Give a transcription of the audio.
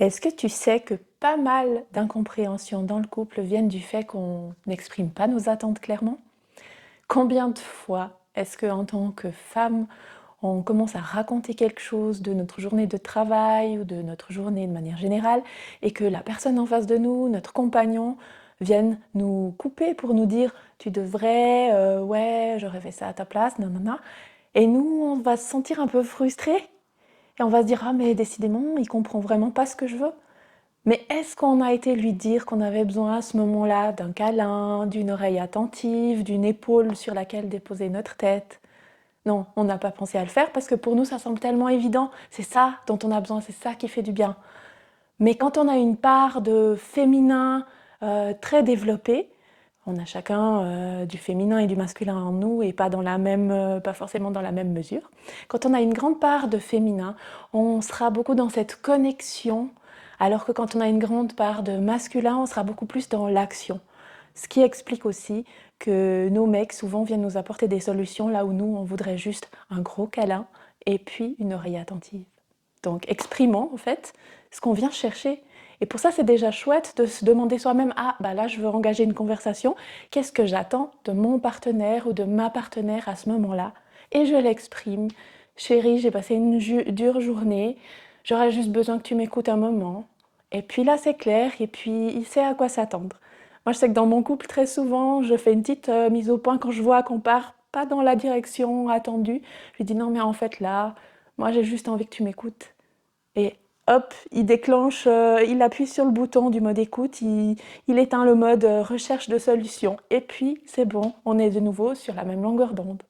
Est-ce que tu sais que pas mal d'incompréhensions dans le couple viennent du fait qu'on n'exprime pas nos attentes clairement? Combien de fois est-ce qu'en tant que femme, on commence à raconter quelque chose de notre journée de travail ou de notre journée de manière générale et que la personne en face de nous, notre compagnon, vienne nous couper pour nous dire: «Tu devrais, ouais, j'aurais fait ça à ta place, nanana» et nous, on va se sentir un peu frustrés et on va se dire: «Ah mais décidément, il comprend vraiment pas ce que je veux». Mais est-ce qu'on a été lui dire qu'on avait besoin à ce moment-là d'un câlin, d'une oreille attentive, d'une épaule sur laquelle déposer notre tête? Non, on n'a pas pensé à le faire parce que pour nous, ça semble tellement évident. C'est ça dont on a besoin, c'est ça qui fait du bien. Mais quand on a une part de féminin très développée, on a chacun du féminin et du masculin en nous et pas dans la même, pas forcément dans la même mesure. Quand on a une grande part de féminin, on sera beaucoup dans cette connexion, alors que quand on a une grande part de masculin, on sera beaucoup plus dans l'action. Ce qui explique aussi que nos mecs souvent viennent nous apporter des solutions là où nous, on voudrait juste un gros câlin et puis une oreille attentive. Donc exprimons en fait ce qu'on vient chercher. Et pour ça, c'est déjà chouette de se demander soi-même: «Ah, bah là, je veux engager une conversation. Qu'est-ce que j'attends de mon partenaire ou de ma partenaire à ce moment-là?» Et je l'exprime: «Chérie, j'ai passé une dure journée. J'aurais juste besoin que tu m'écoutes un moment.» Et puis là, c'est clair et puis il sait à quoi s'attendre. Moi, je sais que dans mon couple, très souvent, je fais une petite mise au point quand je vois qu'on part pas dans la direction attendue. Je lui dis: «Non, mais en fait, là, moi, j'ai juste envie que tu m'écoutes.» Et hop, il déclenche, il appuie sur le bouton du mode écoute, il éteint le mode recherche de solution. Et puis, c'est bon, on est de nouveau sur la même longueur d'onde.